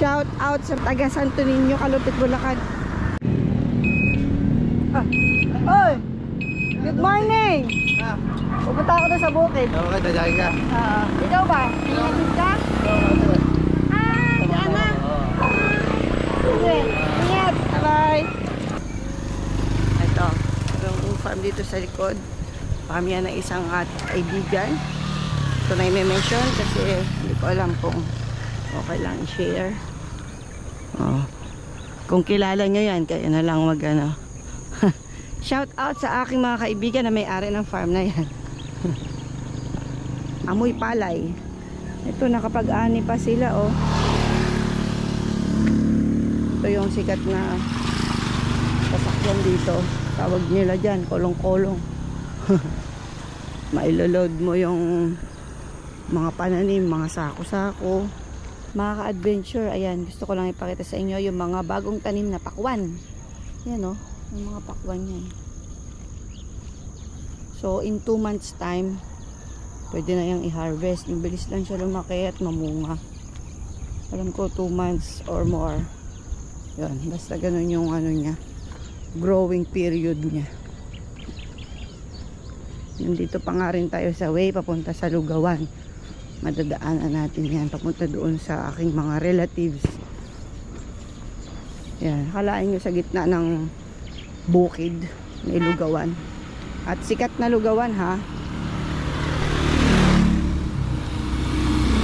Shout out sa taga Santo Niño, Kalupit, Bulacan. Oy! Good morning! Pupunta ako doon sa bukid. Okay, dadagin ka. Ikaw ba? Pinatid ka? Saan na? Sige, ingat! Bye! Ito, yung farm dito sa likod. Pamilya ng isang kaibigan. Ito na yung mention kasi hindi ko alam kung okay lang i-share. Kung kilala nyo yan, kaya na lang mag ano. Shout out sa aking mga kaibigan na may-ari ng farm na yan. Amoy palay. Ito, nakapag-ani pa sila, oh. Ito yung sikat na sasakyan dito. Tawag nila dyan, kolong-kolong. Mailoload mo yung mga pananim, mga sako-sako. Mga ka-adventure, ayan, gusto ko lang ipakita sa inyo yung mga bagong tanim na pakwan. Yan, oh. Yung mga pakwan yan. So in 2 months time pwede na yung i-harvest. Bilis lang siya lumaki at mamunga. Alam ko 2 months or more. Yun, basta ganun yung ano niya, growing period niya. Nandito pa nga rin tayo sa way papunta sa Lugawan. Madadaanan natin yan papunta doon sa aking mga relatives. Yan, halain nyo sa gitna ng bukid, may Lugawan. At sikat na Lugawan, ha.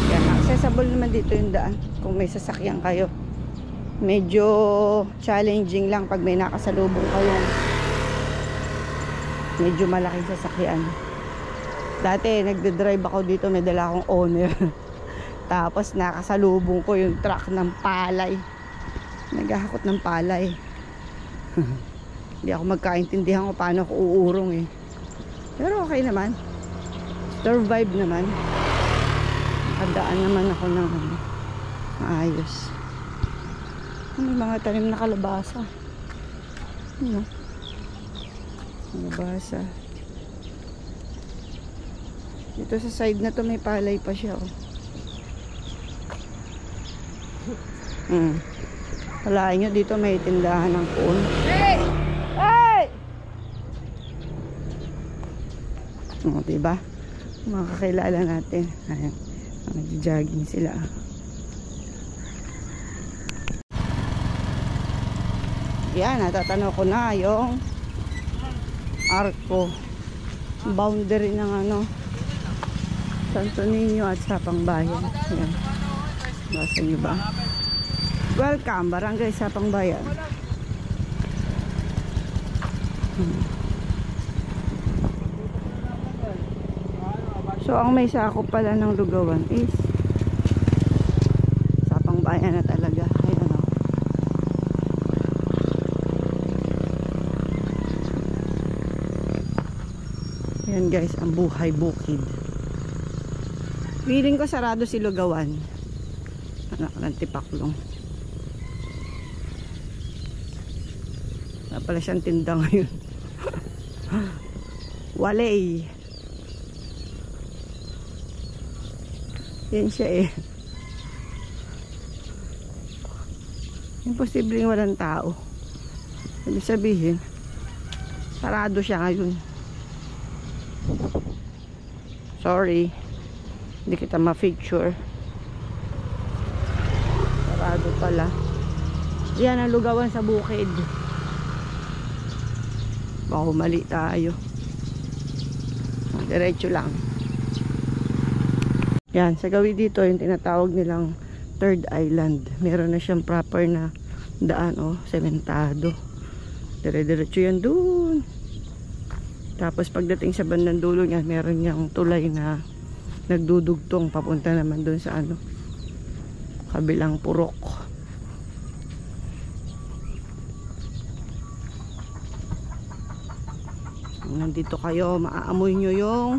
Yan, accessible naman dito yung daan kung may sasakyan kayo. Medyo challenging lang pag may nakasalubong kayong medyo malaking sasakyan. Dati nagde-drive ako dito, may dala akong owner. Tapos nakasalubong ko yung truck ng palay. Naghahakot ng palay. Hindi ako magkaintindihan kung paano ako uurong, eh. Pero okay naman. Survive naman. Nakadaan naman ako ng maayos. May mga tanim na kalabasa. Ano? Kalabasa. Dito sa side na to may palay pa siya, oh. Halain nyo, dito may tindahan ng puon. Hey! Hey! Diba? Mga kakilala natin. Ayan. Nag-jogging sila. Yan, natatanaw ko na yung arko. Boundary ng ano, Santo Niño at Sapang Bayan. Ayan. Basa nyo ba? Welcome, Barangay Sapang Bayan. So, ang may sakop pala ng Lugawan is Sapang Bayan na talaga. Ayan, o. Ayan guys, ang buhay bukid. Feeling ko sarado si Lugawan. Anak ng Tipaklong. Wala pala siyang tinda ngayon. Walay. Yan siya, eh. Imposibleng walang tao. Ibig sabihin, sarado siya ngayon. Sorry, hindi kita ma-feature. Sarado pala. Yan ang Lugawan sa bukid. Baka mali tayo. Diretso lang. Yan, sa gawin dito yung tinatawag nilang Third Island. Meron na siyang proper na daan, oh, sementado. Dire-diretso yan dun. Tapos pagdating sa bandang dulo niya, meron niyang tulay na nagdudugtong papunta naman dun sa ano, kabilang purok. Nandito kayo, maaamoy nyo yung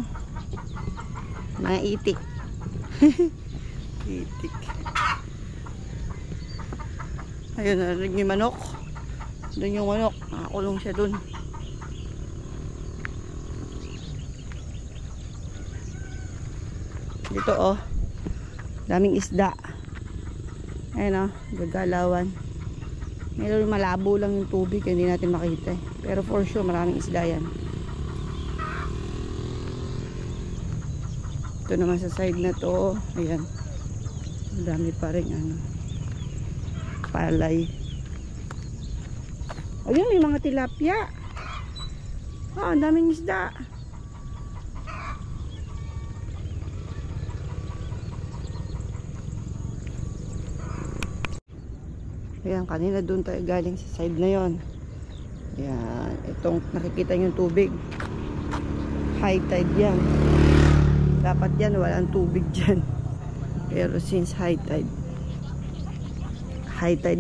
mga itik. Itik. Ayun, narinig yung manok. Doon yung manok, nakakulong siya dun. Dito, oh, daming isda. Ayan o, gagalawan. Meron malabo lang yung tubig, hindi natin makita eh. Pero for sure, maraming isda yan. Ito naman sa side na to, ayan. Ang dami pa rin ano, palay. Ayun, may mga tilapia. Oh, ang daming isda. Ayan, kanina doon tayo galing sa side na yon. Ayan, itong nakikita yung tubig. High tide yan. Dapat yan, walang tubig dyan. Pero since high tide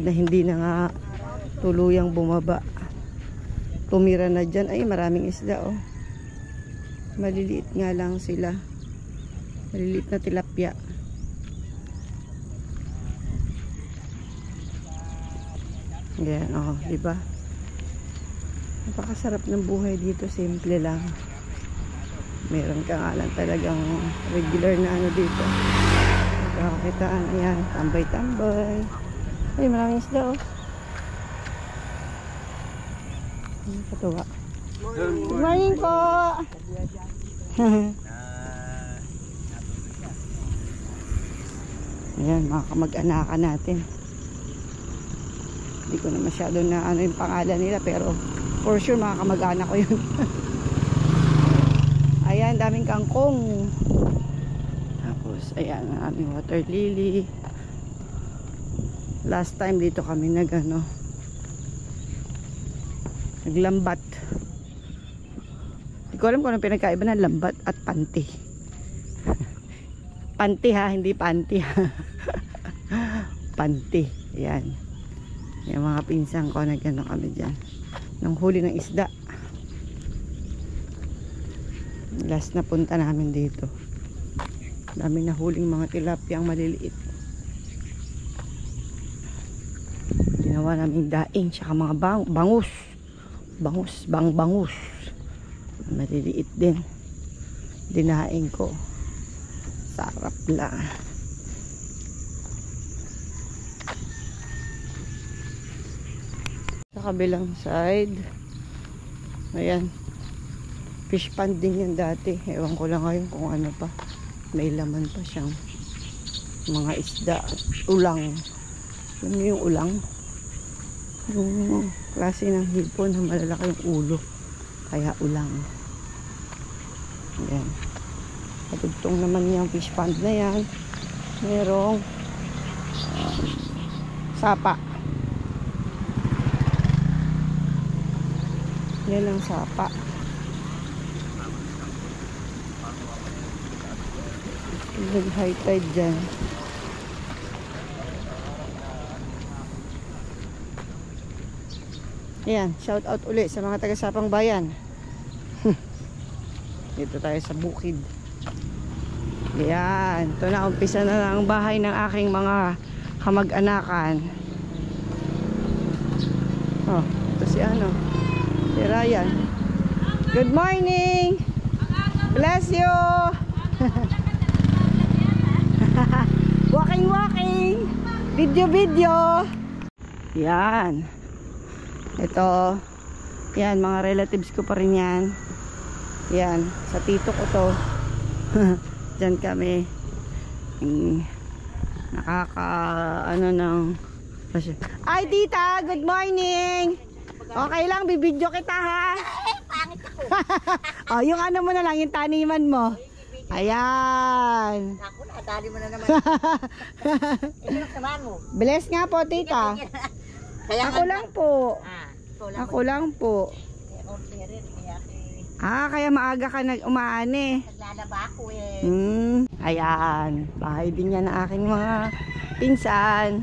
na hindi na nga tuluyang bumaba. Tumira na dyan. Ay, maraming isda oh. Maliliit nga lang sila. Maliliit na tilapia. Ayan, oh, diba? Napakasarap ng buhay dito, simple lang. Meron ka nga lang talagang regular na ano dito. Nagkakakitaan, ayan, tambay-tambay. Ay, maraming isda, oh. Ano katuwa? Good morning po! Ayan, mga kamag-anakan natin. Hindi ko na masyado na ano yung pangalan nila, pero for sure mga kamag-anak ko yun. Ayan, daming kangkong. Tapos ayan, aming water lily. Last time dito kami naglambat. Hindi ko alam kung anong pinagkaiba ng lambat at panty. Panty ha, hindi panty ha. Panty. Ayan. Yung mga pinsan ko, nagano kami dyan nang huli ng isda. Last na punta namin dito, dami na huling mga tilapia ang maliliit. Ginawa namin daing tsaka mga bangus maliliit din. Dinaing ko, sarap lang. Sa kabilang side, ayan, fish pond din yan dati. Ewan ko lang ngayon kung ano pa, may laman pa siyang mga isda. Ulang, alam niyo yung ulang, yung klase ng hipon na malalaki yung ulo, kaya ulang. Ayan, patugtong naman yung fish pond na yan, merong sapa. Yan ang sapa. Nag-high tide dyan. Ayan, shout out ulit sa mga taga-Sapang Bayan. Dito tayo sa bukid. Ayan, ito na, umpisa na ang bahay ng aking mga kamag-anakan. Oh, ito si ano, si Ryan. Good morning! Bless you! Walking! Video! Yan. Ito. Yan, mga relatives ko pa rin yan. Yan, sa tito ko to. Diyan kami. Ano ng... Ay, tita! Good morning! Okay lang, bibidyo kita ha. Pangit ako. Oh, yung ano mo na lang, yung taniman mo. Ayan. Ako, nakadali mo na naman. Ito lang samahan mo. Bless nga po, tita. Ako lang po. Ako lang po. Kaya maaga ka umaani. Naglalaba ako eh. Ayan. Bahay din yan ng aking mga pinsan.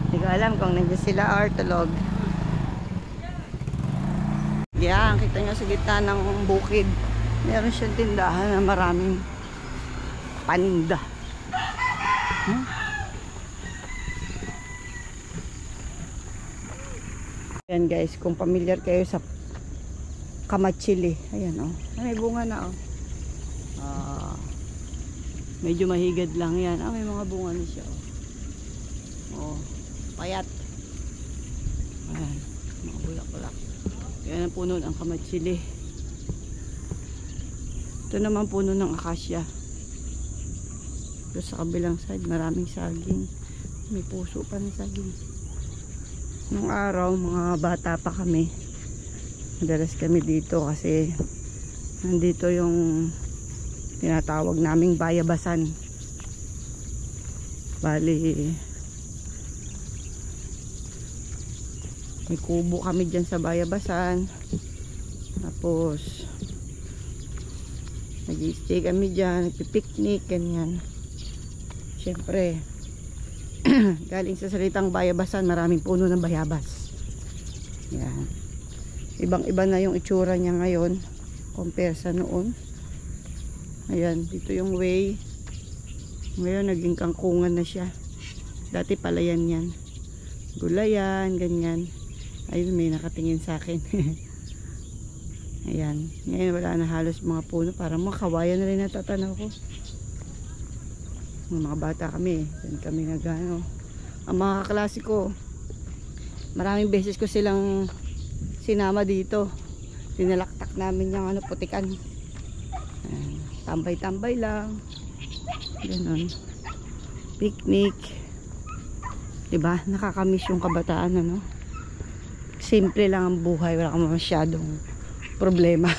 Hindi ko alam kung nandiyan sila or tulog. Yan, kita nyo sa gitna ng bukid. Meron siyang tindahan na maraming paninda. Ayan guys, kung familiar kayo sa kamachili. Ayan oh, may bunga na oh. Medyo mahigad lang yan. May mga bunga na siya. Payat. Ayan, mga bulak-bulak. Yan ang puno ng kamatsili. Ito naman puno ng akasya. Ito sa kabilang side, maraming saging. May puso pa ng saging. Nung araw, mga bata pa kami, madalas kami dito kasi nandito yung tinatawag naming bayabasan. Bali, may kubo kami dyan sa bayabasan. Tapos nag-i-stay kami dyan, nagpipiknik, ganyan. Siyempre galing sa salitang bayabasan, maraming puno ng bayabas. Yan. Ibang iba na yung itsura niya ngayon compare sa noon. Ayan, dito yung way. Ngayon naging kangkungan na siya. Dati palayan yan, gulayan, ganyan. Ayun, may nakatingin sa akin. Ayan, ngayon wala na halos mga puno. Parang mga kawayan na rin natatanaw ko. Mga bata kami, yan kami nagano. Ang mga kaklase ko, maraming beses ko silang sinama dito. Tinalaktak namin yung putikan. Tambay-tambay lang. Ganon. Picnic. Diba? Nakakamiss yung kabataan, ano? Simple lang ang buhay. Wala kang masyadong problema.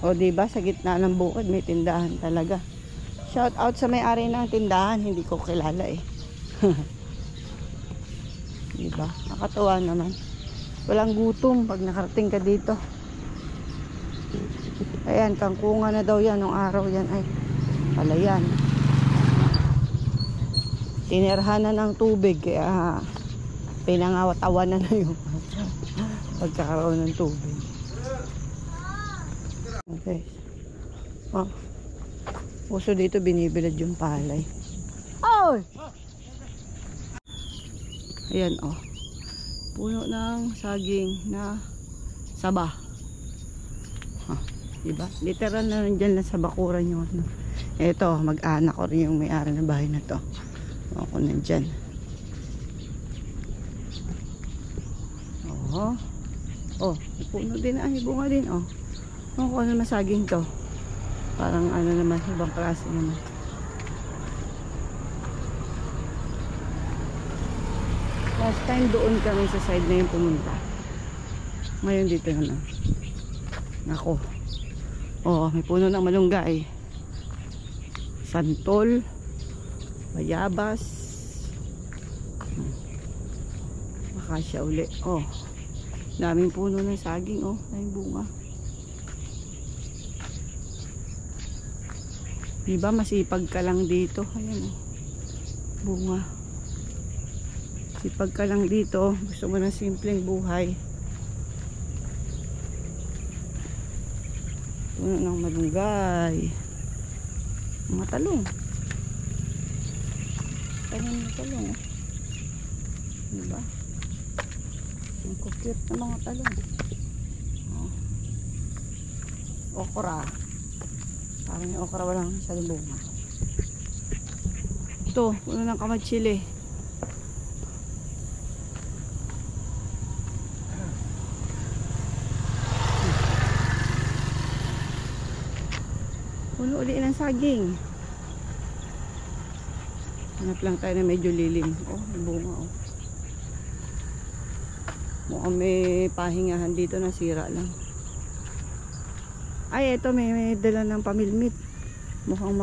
O diba? Sa gitna ng bukid may tindahan talaga. Shout out sa may-ari ng tindahan. Hindi ko kilala eh. Diba? Nakatuwa naman. Walang gutom pag nakarating ka dito. Ayan, kangkungan na daw yan nung araw yan. Ay, palayan. Tinerhan na ng tubig. Kaya pinangawat-awanan na yung pagkakaroon ng tubig. Okay. Oh. Puso dito binibilad yung palay. Oy! Ayan, oh. Puno ng saging na saba. Diba? Literal na nandyan lang sa bakuran yung ano. Eto, mag-anak ko rin yung may-ari ng bahay na to. Ako nandyan. Oh. Oh, puno din. Ay, bunga din. Oh. Kung ano masaging to. Parang ano naman, ibang klase naman. Last time doon kami sa side na yung pumunta. Ngayon dito naman. Nako. Oh, may puno ng malunggay. Santol. Bayabas. Akasya uli. Oh. Daming puno ng saging. Oh, daming bunga. Diba masipag ka lang dito. Ayan oh. Bunga. Sipag ka lang dito. Gusto mo ng simpleng buhay. Puno ng malunggay. Mga talong. Tanim na talong. Diba? Ang cute na mga talong. Oh. Okra. Parang yung okra walang masyadong bunga. Ito, puno ng kamatsili. Puno ulit ng saging. Hanap lang tayo na medyo lilim. Oh, may bunga oh. Mukhang may pahingahan dito na sira lang. Ay, ito may dala ng pamilmit. Mukhang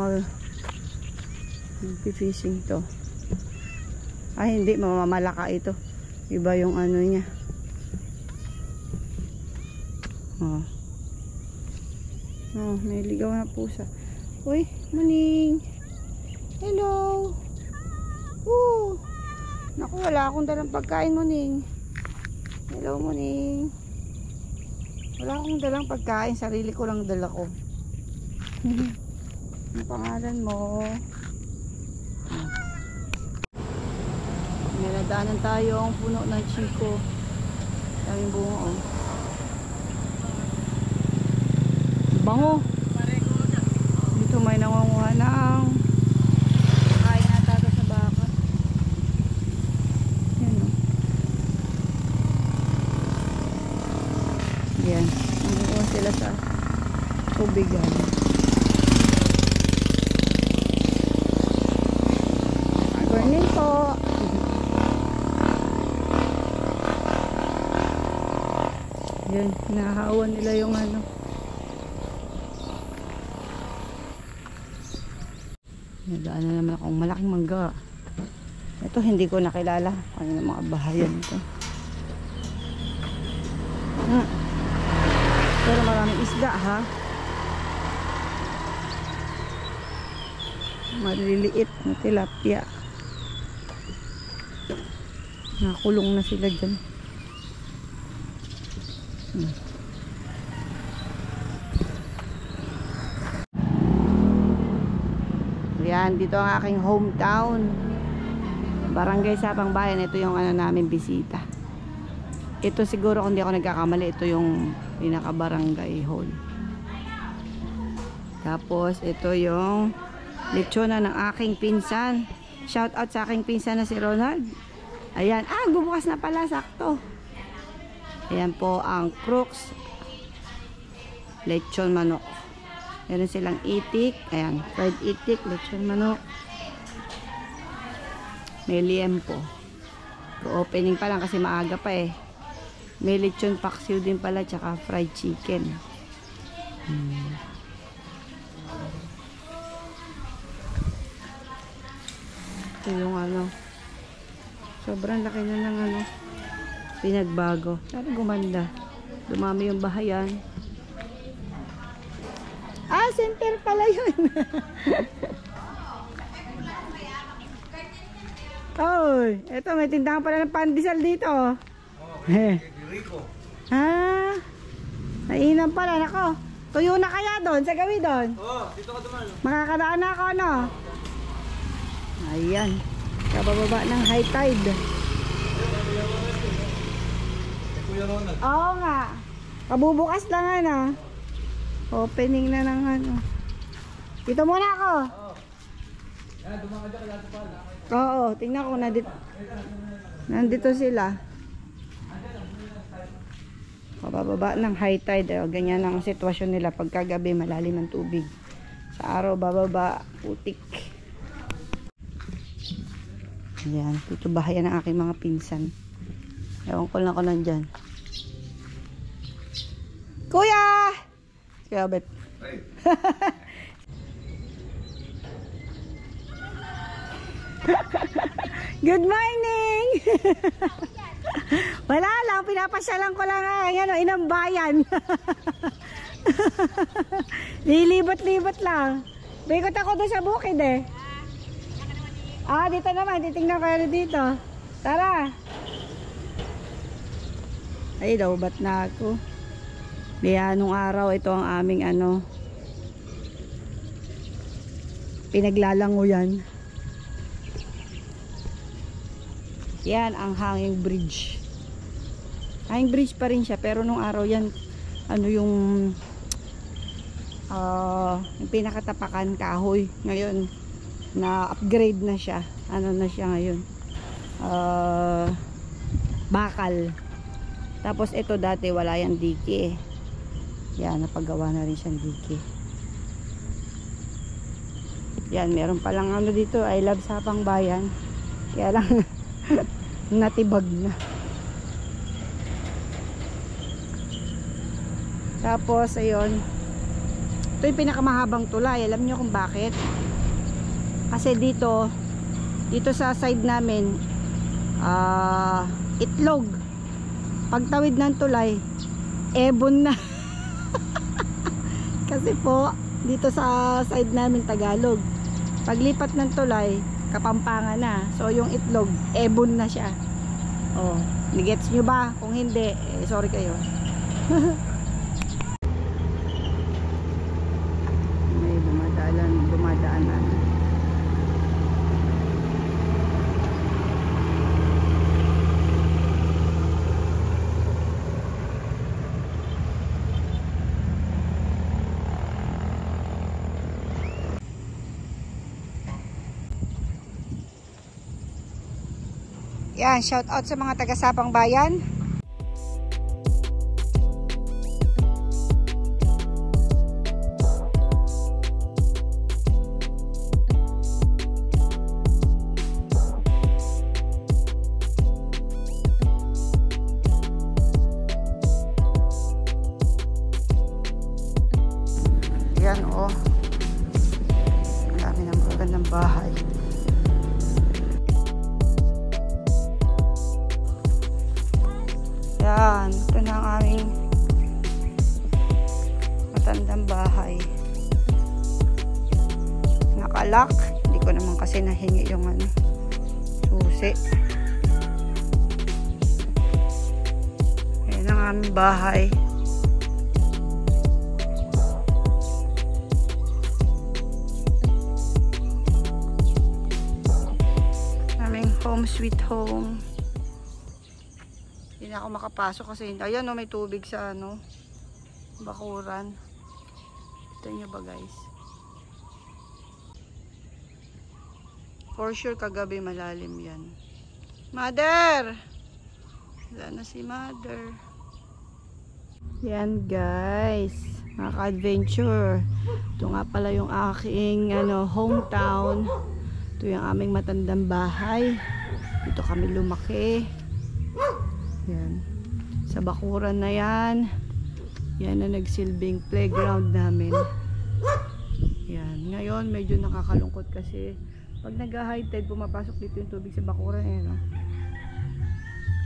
mag-fishing to. Ay, hindi. Mamamalaka ito. Iba yung ano niya. Oh. Oh, may ligaw na pusa. Uy, morning. Hello. Woo. Naku, wala akong dalang pagkain, morning. Hello, morning. Wala akong dalang pagkain. Sarili ko lang dala ko. Ang pangalan mo? May nadaanan tayo ang puno ng chiko. Daming bunga oh. Bango. Dito may nangunguha ng kain ata to sa baka. Yan o. Yan. Nangunguha sila sa tubigan. Morning po. Yan. Nahahawan nila yung ano. Nadaan na naman akong malaking mangga. Ito hindi ko nakilala. Ano yung mga bahayan ito. Pero maraming isda ha. Maliliit na tilapia. Nakulong na sila dyan. Yan, dito ang aking hometown. Barangay Sapang Bayan. Ito yung ano namin bisita. Ito siguro kung di ako nagkakamali, ito yung pinaka-barangay hall. Tapos ito yung lechona ng aking pinsan. Shout out sa aking pinsan na si Ronald. Ayan, bubukas na pala, sakto. Ayan po ang crooks. Lechon manok. Meron silang itik. Ayan, fried itik, lechon manok. May liempo. Opening pa lang kasi maaga pa eh. May lechon paksiw din pala, tsaka fried chicken. Ito yung ano. Sobrang laki na ng ano. Pinagbago. Sana gumanda. Dumami yung bahayan. Center pala yun. Oy, eto may tindahan pala ng pandesal dito. Nainan pala, nako. Tuyo na kaya doon, sa gawi doon. Dito ka dumaan. Makakadaan na ako, no? Ayan. Kabababa ng high tide. Kuya Ronald. Oo nga. Pabubukas lang ano. Opening na ng ano. Dito muna ako. Dumaan ka dyan ka pala. Oo, tingnan ko nandito sila. Pababa ng high tide. Ganyan ang sitwasyon nila pagkagabi, malalim ang tubig. Sa araw bababa, putik. Ayan, dito bahayan ng aking mga pinsan. Ewan ko lang ako nandyan. Kuya! Kuya Bet. Good morning! Wala lang, pinapasyalan ko lang yan o, inambayan. Lilibot-libot lang. Bikot ako doon sa bukid eh. Dito naman, titingnan ko yan dito. Tara! Ay, daubat na ako. Kaya nung araw, ito ang aming ano, pinaglalanguyan. Yan ang hanging bridge. Hanging bridge pa rin siya, pero nung araw yan, ano yung pinakatapakan kahoy. Ngayon, na-upgrade na siya. Ano na siya ngayon? Bakal. Tapos ito dati wala yan dike. Yan, napagawa na rin siyang dike. Yan, meron palang ano dito, I love Sapang Bayan. Kaya lang natibag na. Tapos ayun, ito yung pinakamahabang tulay. Alam niyo kung bakit? Kasi dito sa side namin, itlog. Pagtawid ng tulay, ebon na. Kasi po dito sa side namin Tagalog, paglipat ng tulay Kapampangan na. So yung itlog, ebon na siya. Oh, nigets nyo ba? Kung hindi, sorry kayo. May dumadaan na. Yan, shout out sa mga taga-Sapang Bayan. Yan oh. Ang dami ng magandang bahay. Yan, ito na ang aming matandang bahay. Nakalak. Hindi ko naman kasi nahingi yung ano, susi. Yan ang aming bahay. Aming home sweet home. Hindi na ako makapasok kasi ayan o, may tubig sa ano, bakuran. Ito nyo ba guys? For sure kagabi malalim yan. Mother! Wala na si mother. Yan guys, nakaka-adventure. Ito nga pala yung aking ano, hometown. Ito yung aming matandang bahay. Dito kami lumaki. Yan. Sa bakuran na yan. Yan na nagsilbing playground namin. Yan. Ngayon medyo nakakalungkot kasi pag nag-high tide pumapasok dito yung tubig sa bakuran. Yan, no?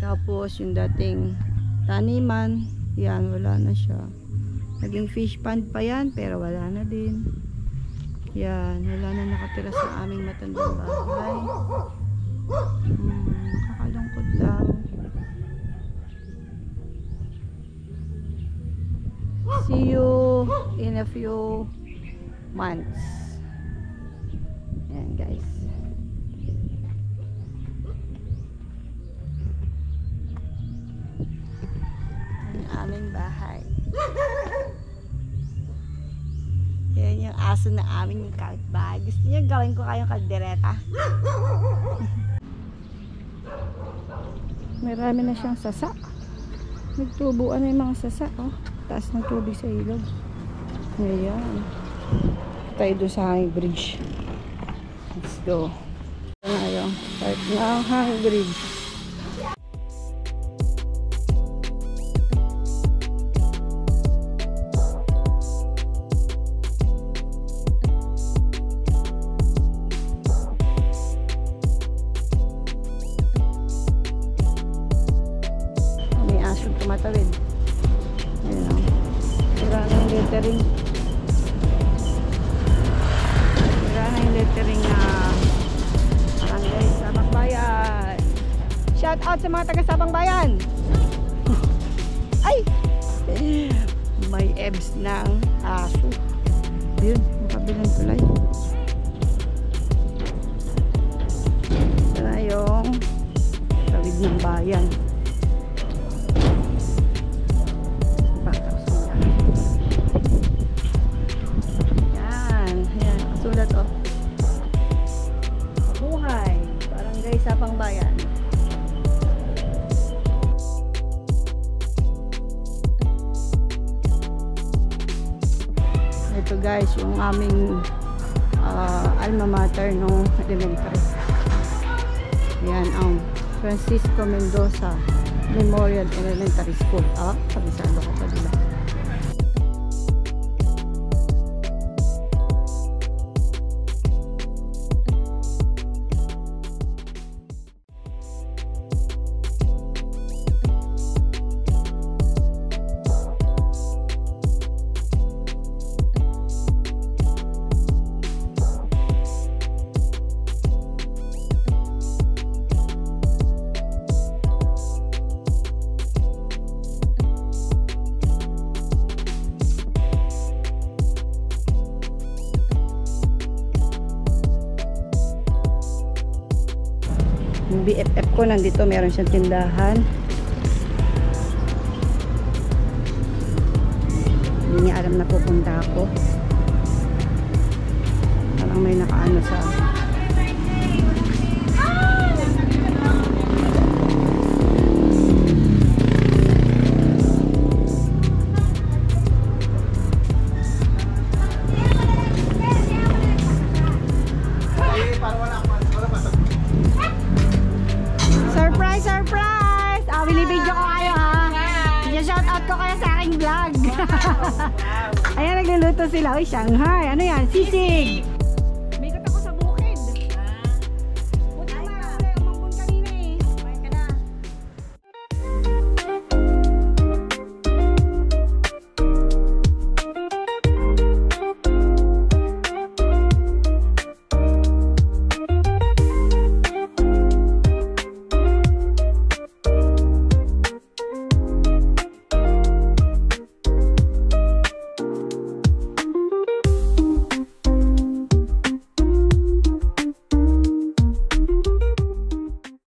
Tapos yung dating taniman, yan wala na siya. Naging fish pond pa yan pero wala na din. Yan. Wala na nakatira sa aming matandang bahay. Nakakalungkot lang. See you in a few months. Ayan guys. Ang aming bahay. Yan yung aso na aming kapitbahay. Gusto niyo gawin ko kayong kaldereta? Marami na siyang sasa. Nagtubuan na yung mga sasa. Oh. Taas ng tubig sa ilog. Ayan. Tayo doon sa hanging bridge. Let's go. Ayan. Start na ang hanging bridge. May aso tumatawid. Ayan. Sira na yung lettering. Sira na yung lettering na Barangay Sapang Bayan. Shout out sa mga taga Sapang Bayan. Ay! May ebs ng aso. Yun, ang kabilang tulay. Ito na yung tawid ng bayan. Sulat oh. Buhay, Barangay Sapang Bayan. Ito guys, yung aming alma mater no elementary. Ayan ang Francisco Mendoza Memorial Elementary School. Kabisado ko pa dila. Yung BFF ko nandito, meron siyang tindahan. Hindi niya alam na pupunta ako. Parang may nakaano sa Surprise, surprise! Ah, binibidyo ko kayo ha. I-shout out ko kayo sa aking vlog. Ayan, nagluluto sila. Uy, Shanghai. Ano yan? Sisig.